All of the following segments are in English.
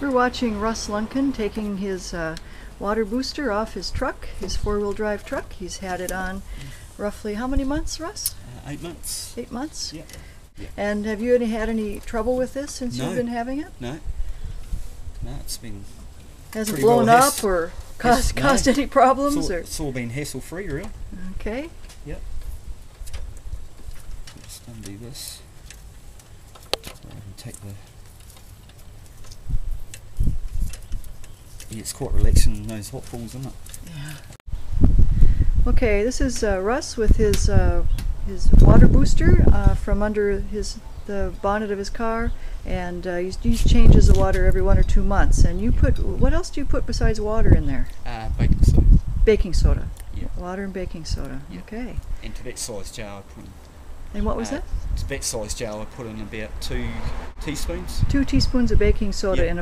We're watching Russ Lunkin taking his water booster off his truck, his four-wheel drive truck. He's had it on roughly how many months, Russ? 8 months. 8 months? Yeah. Yeah. And have you had any trouble with this since you've been having it? No. No, it's been hasn't blown up or caused any problems? It's all been hassle-free, really. Okay. Yep. Just undo this. So I can take the... Yeah, it's quite relaxing in those hot falls, isn't it? Yeah. Okay, this is Russ with his water booster from under the bonnet of his car, and he changes the water every 1 or 2 months. And you put, what else do you put besides water in there? Baking soda. Baking soda. Yeah. Water and baking soda. Yeah. Okay. And to that size jar, I put in. And what was that? To that size jar, I put in about 2 teaspoons. 2 teaspoons of baking soda in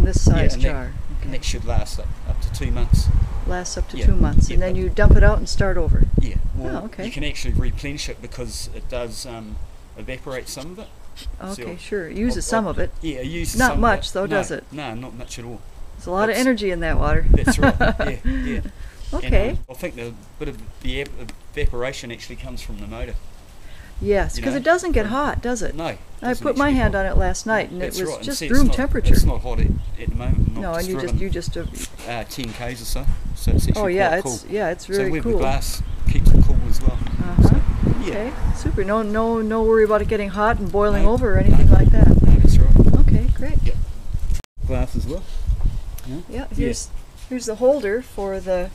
this size jar. And that should last up to 2 months. Lasts up to 2 months, and then you dump it out and start over. Yeah. Well, okay. You can actually replenish it because it does evaporate some of it. Okay, so sure. It uses some of it. Yeah, it uses not some much of though, does it? No, not much at all. There's a lot of energy in that water. That's right. Yeah, yeah. Okay. And, I think the bit of the evaporation actually comes from the motor. Yes, because it doesn't get hot, does it? No. I put my hand on it last night, and it was just room temperature. It's not hot at the moment. No, and you just 10 k's or so. So it's actually quite cool. It's very cool. So the glass keeps it cool as well. So, okay, super. No worry about it getting hot and boiling over or anything like that. No, that's right. Okay, great. Yep. Glass as well. Yeah. Here's the holder for the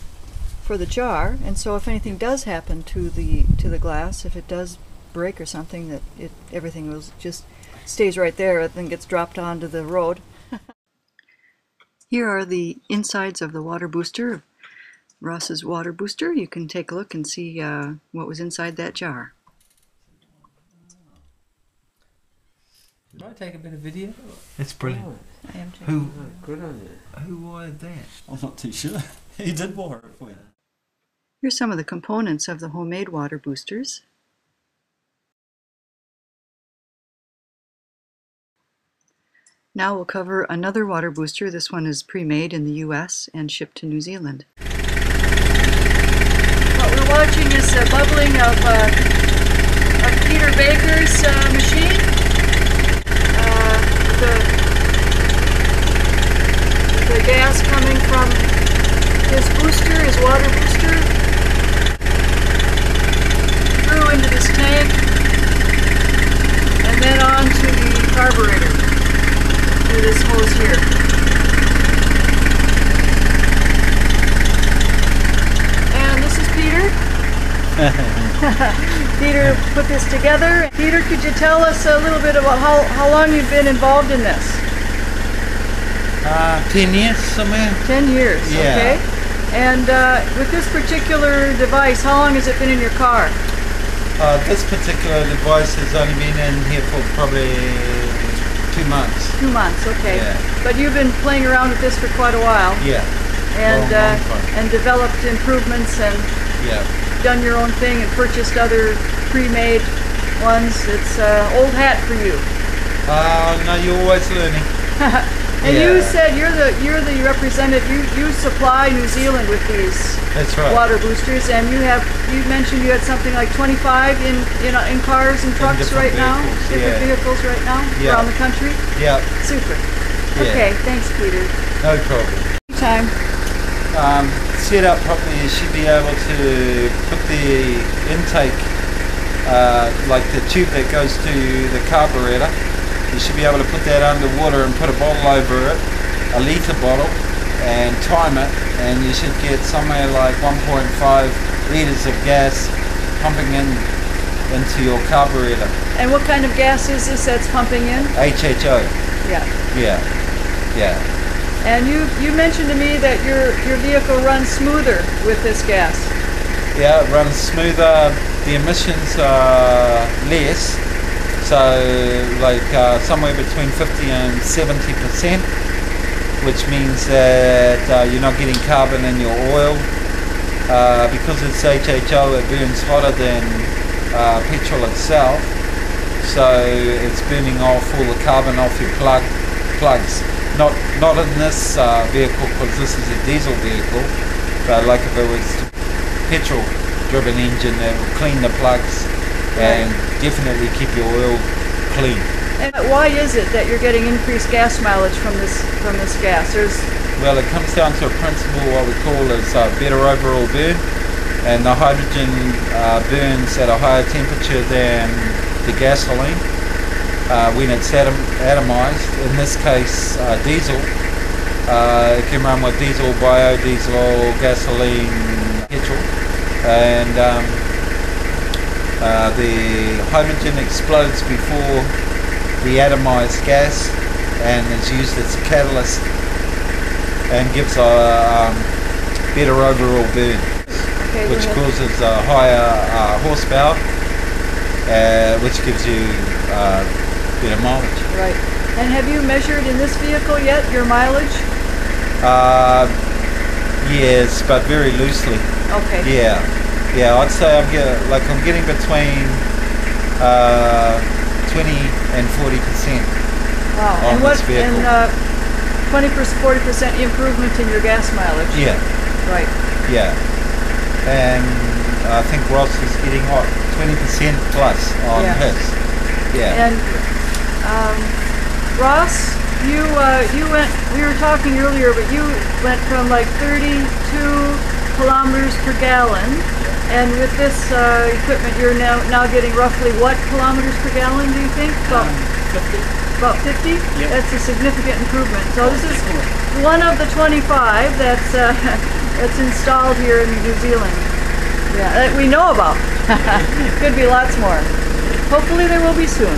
jar, and so if anything does happen to the glass, if it does break or something, that everything just stays right there and then gets dropped onto the road. Here are the insides of the water booster, Ross's water booster. You can take a look and see what was inside that jar. Did I take a bit of video? It's brilliant. Oh, I am too. Good on you. Who wired that? I'm not too sure. He did wire it for you. Here's some of the components of the homemade water boosters. Now we'll cover another water booster. This one is pre-made in the US and shipped to New Zealand. What we're watching is a bubbling of Peter Baker's machine. The gas coming from his booster, his water booster, through into this tank and then on to the carburetor. Through this hose here. And this is Peter. Peter put this together. Peter, could you tell us a little bit about how long you've been involved in this? 10 years somewhere. 10 years, yeah. Okay. And with this particular device, how long has it been in your car? This particular device has only been in here for probably 2 months. 2 months, okay. Yeah. But you've been playing around with this for quite a while. Yeah. And developed improvements and done your own thing and purchased other pre-made ones. It's old hat for you. No, you're always learning. And you said you're the representative. You supply New Zealand with these water boosters, and you mentioned you had something like 25 in cars and trucks right now, different vehicles right now around the country. Yeah. Super. Okay, thanks, Peter. No problem. Time. Set up properly, you should be able to put the intake, like the tube that goes to the carburetor. You should be able to put that under water and put a bottle over it, a litre bottle, and time it, and you should get somewhere like 1.5 litres of gas pumping into your carburetor. And what kind of gas is this that's pumping in? HHO. Yeah. Yeah. Yeah. And you mentioned to me that your vehicle runs smoother with this gas. Yeah, it runs smoother. The emissions are less. So like somewhere between 50 and 70%, which means that you're not getting carbon in your oil. Because it's HHO, it burns hotter than petrol itself, so it's burning off all the carbon off your plugs. not in this vehicle because this is a diesel vehicle, but like if it was petrol driven engine, it will clean the plugs and definitely keep your oil clean. And why is it that you're getting increased gas mileage from this gas? Well, it comes down to a principle what we call is better overall burn, and the hydrogen burns at a higher temperature than the gasoline when it's atomized. In this case, diesel. It can run with diesel, biodiesel, gasoline, petrol, and the hydrogen explodes before the atomized gas and is used as a catalyst and gives a better overall burn, which causes a higher horsepower, which gives you better mileage. Right. And have you measured in this vehicle yet your mileage? Yes, but very loosely. Okay. Yeah, I'd say I'm getting between 20 and 40% Wow. on this vehicle. And 20%, 40% improvement in your gas mileage. Yeah, Right. yeah. And I think Ross is getting 20% plus on his. Yeah. And Ross, you went. We were talking earlier, but you went from like 32 kilometers per gallon, and with this equipment, you're now getting roughly what kilometers per gallon? Do you think? 50. About 50? Yeah. That's a significant improvement. So this is one of the 25 that's that's installed here in New Zealand. Yeah, that we know about. Could be lots more. Hopefully there will be soon.